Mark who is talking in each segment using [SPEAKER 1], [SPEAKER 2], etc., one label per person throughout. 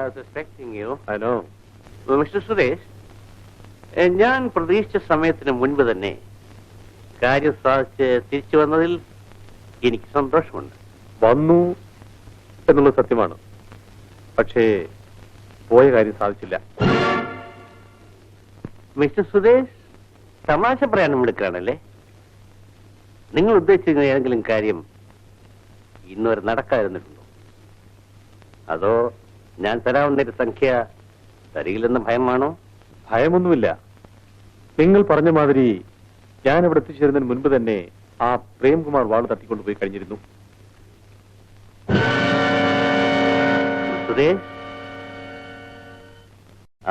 [SPEAKER 1] I was expecting you.
[SPEAKER 2] I know.
[SPEAKER 1] Mr. Suresh, ഞാൻ പ്രതീക്ഷിച്ച സമയത്തിന് മുൻപ് തന്നെ കാര്യം സാധിച്ച് തിരിച്ചു വന്നതിൽ എനിക്ക് സന്തോഷമുണ്ട്.
[SPEAKER 2] വന്നു എന്നുള്ളത് സത്യമാണ്, പക്ഷേ പോയ കാര്യം സാധിച്ചില്ല.
[SPEAKER 1] മിസ്റ്റർ സുരേഷ് തമാശ പറയാൻ എടുക്കുകയാണല്ലേ? നിങ്ങൾ ഉദ്ദേശിക്കുന്ന ഏതെങ്കിലും കാര്യം ഇന്നുവരെ നടക്കാതിരുന്നിട്ടുണ്ടോ? അതോ ഞാൻ തരാവുന്നൊരു സംഖ്യ തരികില്ലെന്ന ഭയമാണോ?
[SPEAKER 2] ഭയമൊന്നുമില്ല. നിങ്ങൾ പറഞ്ഞ മാതിരി ഞാൻ ഇവിടെ എത്തിച്ചേരുന്നതിന് മുൻപ് തന്നെ ആ പ്രേംകുമാർ വാൾ തട്ടിക്കൊണ്ടുപോയി കഴിഞ്ഞിരുന്നു.
[SPEAKER 1] സുരേഷ്,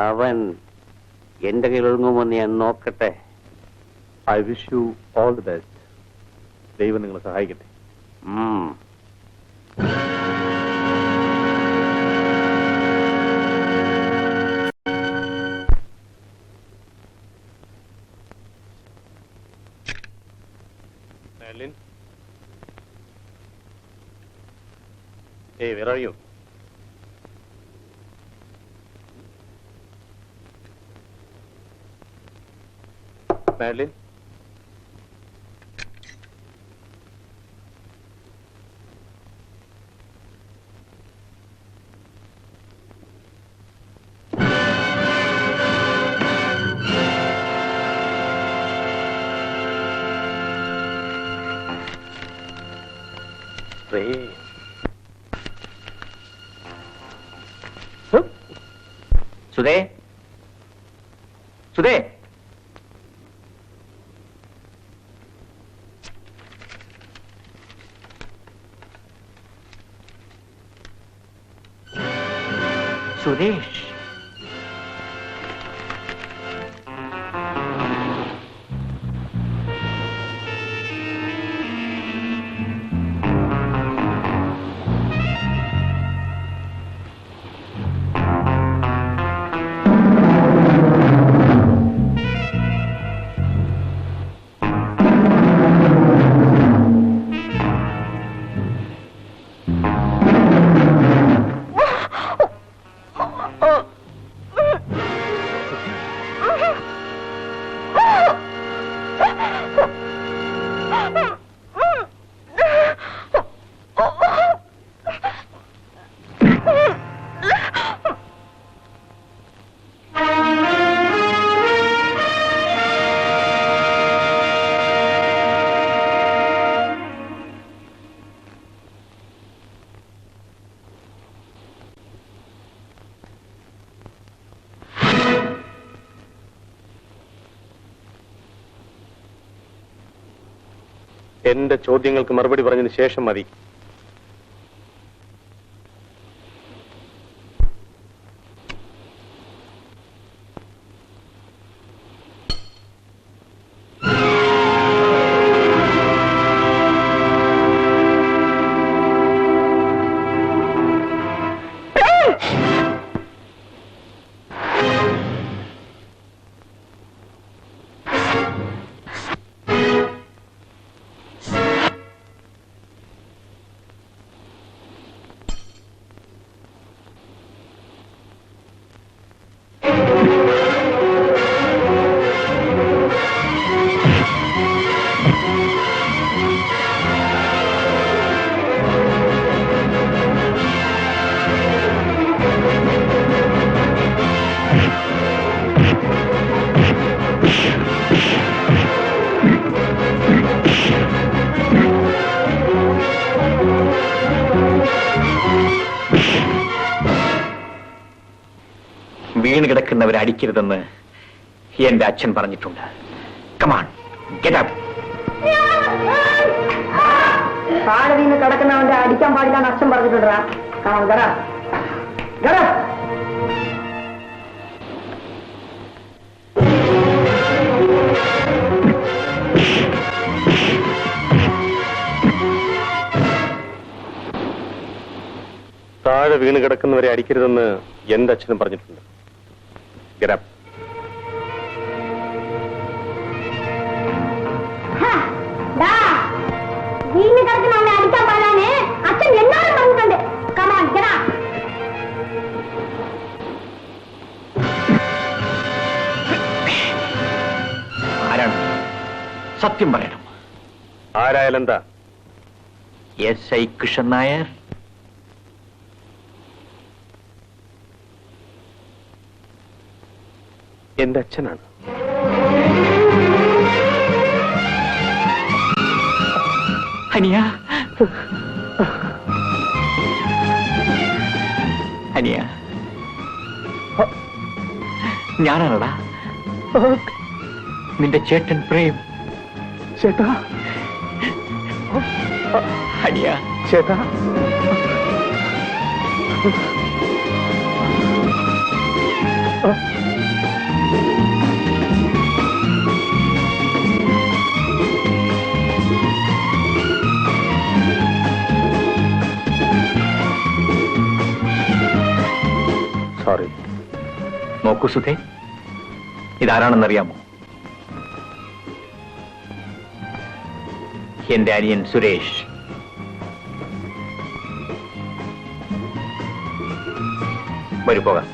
[SPEAKER 1] അവൻ എന്റെ കയ്യിൽ ഒതുങ്ങുമെന്ന് ഞാൻ നോക്കട്ടെ.
[SPEAKER 2] I wish you all the best. ദൈവം നിങ്ങളെ സഹായിക്കട്ടെ. Madeline? Hey, where are you? Madeline?
[SPEAKER 1] സുധേ, സുധേ, Suresh,
[SPEAKER 2] എന്റെ ചോദ്യങ്ങൾക്ക് മറുപടി പറഞ്ഞതിന് ശേഷം മതി.
[SPEAKER 3] വീണ് കിടക്കുന്നവരെ അടിക്കരുതെന്ന് എന്റെ അച്ഛൻ പറഞ്ഞിട്ടുണ്ട്. Come on, get up.
[SPEAKER 4] താഴെ വീണ് കിടക്കുന്നവന്റെ അടിക്കാൻ പാടില്ല അച്ഛൻ പറഞ്ഞിട്ടുണ്ടാ.
[SPEAKER 2] താഴെ വീണ് കിടക്കുന്നവരെ അടിക്കരുതെന്ന് എന്റെ അച്ഛനും പറഞ്ഞിട്ടുണ്ട്. Get up.
[SPEAKER 4] വീണ് കിടക്കുന്നവനെ അടിക്കാൻ പാടില്ലാന്ന് അച്ഛൻ എന്നോട് പറഞ്ഞിട്ടുണ്ട്. Come on, get up.
[SPEAKER 3] സത്യം പറയണം.
[SPEAKER 2] ആരായാലെന്താ?
[SPEAKER 3] SI കൃഷ്ണൻ നായർ.
[SPEAKER 2] എന്റെ അച്ഛനാണ്.
[SPEAKER 3] അനിയ, അനിയ, ഞാനാണടാ നിന്റെ ചേട്ടൻ പ്രേം.
[SPEAKER 2] ചേട്ടാ,
[SPEAKER 3] അനിയ,
[SPEAKER 2] ചേട്ടാ, സോറി.
[SPEAKER 3] നോക്കൂ സുധേ, ഇതാരാണെന്നറിയാമോ? എന്റെ അനിയൻ സുരേഷ്. വരൂ പോകാം.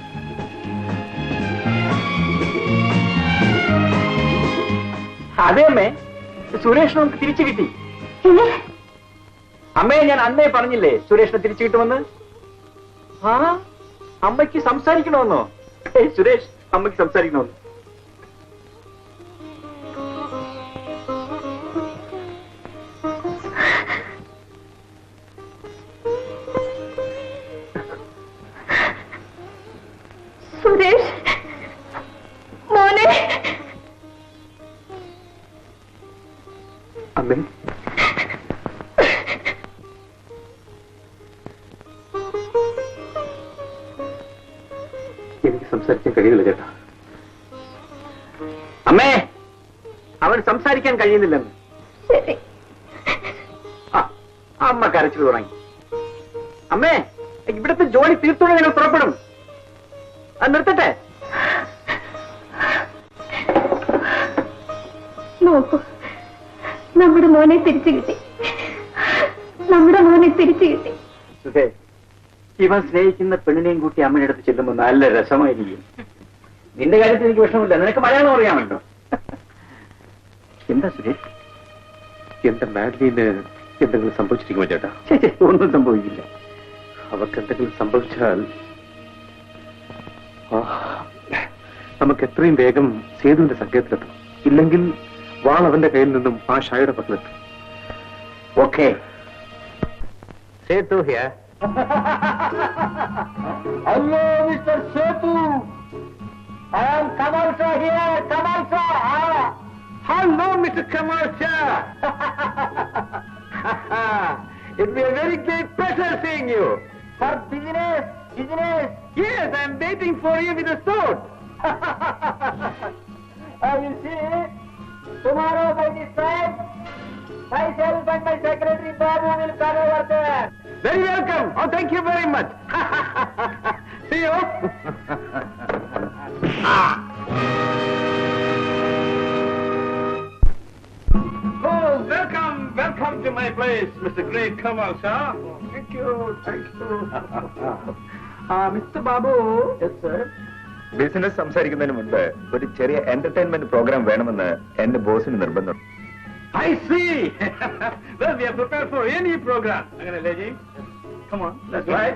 [SPEAKER 5] അതെ അമ്മേ, സുരേഷ് നമുക്ക് തിരിച്ചു കിട്ടി. അമ്മയെ ഞാൻ അന്നേ പറഞ്ഞില്ലേ സുരേഷിനെ തിരിച്ചു കിട്ടുമെന്ന്. ആ, അമ്മയ്ക്ക് സംസാരിക്കണമെന്നോ? സുരേഷ്, അമ്മയ്ക്ക് സംസാരിക്കണമെന്ന്.
[SPEAKER 4] സുരേഷ് മോനെ.
[SPEAKER 2] അമ്മേ, എനിക്ക് സംസാരിക്കാൻ കഴിയില്ല ചേട്ടാ.
[SPEAKER 5] അമ്മേ, അവൻ സംസാരിക്കാൻ കഴിയുന്നില്ലെന്ന്.
[SPEAKER 4] ശരി.
[SPEAKER 5] ആ, അമ്മ കരച്ചിൽ തുടങ്ങി. അമ്മേ, ഇവിടുത്തെ ജോലി തീർത്തോടെ ഞങ്ങൾ പുറപ്പെടും. അത് നിർത്തട്ടെ.
[SPEAKER 4] നോക്കൂ, നമ്മുടെ മോനെ തിരിച്ചു കിട്ടി. നമ്മുടെ മോനെ തിരിച്ചു കിട്ടി.
[SPEAKER 5] സുധേ, ഇവൻ സ്നേഹിക്കുന്ന പെണ്ണിനെയും കൂട്ടി അമ്മയുടെ അടുത്ത് ചെല്ലുമ്പോൾ നല്ല രസമായിരിക്കും. നിന്റെ കാര്യത്തിൽ എനിക്ക് വിഷമമില്ല, നിനക്ക് മലയാളം അറിയാമല്ലോ. എന്താ സുരേഷ്?
[SPEAKER 2] എന്റെ മാഡ്ലീന് എന്തെങ്കിലും സംഭവിച്ചിരിക്കുമോ ചേട്ടാ?
[SPEAKER 5] ഒന്നും സംഭവിക്കില്ല.
[SPEAKER 2] അവർക്ക് എന്തെങ്കിലും സംഭവിച്ചാൽ നമുക്ക് എത്രയും വേഗം സേതുവിന്റെ സങ്കേതത്തിലെത്തും. ഇല്ലെങ്കിൽ വാൾ അവന്റെ കയ്യിൽ നിന്നും ആ ഷായുടെ പക്കലെത്തും.
[SPEAKER 5] Okay.
[SPEAKER 2] Sethu here.
[SPEAKER 5] Hello mister Sethu, I am Kamal Shah here. Kamal Shah. Hello mister Kamal Shah. It will be a very great pleasure seeing you. For business, business. Yes, I am waiting for you with a sword. I will see tomorrow by this time. Myself and my secretary Babu will come over there. Very welcome. Oh, thank you very much. See you. Oh, welcome, welcome to my place, Mr. Great Kamal Shah. Thank you, thank you. Mr. Babu. Yes, sir.
[SPEAKER 3] Business സംസാരിക്കുന്നതിന് മുൻപ് ഒരു ചെറിയ entertainment programme വേണമെന്ന് എന്റെ ബോസിന് നിർബന്ധം.
[SPEAKER 5] I see. Well, we are prepared for any program. Come on, let's try.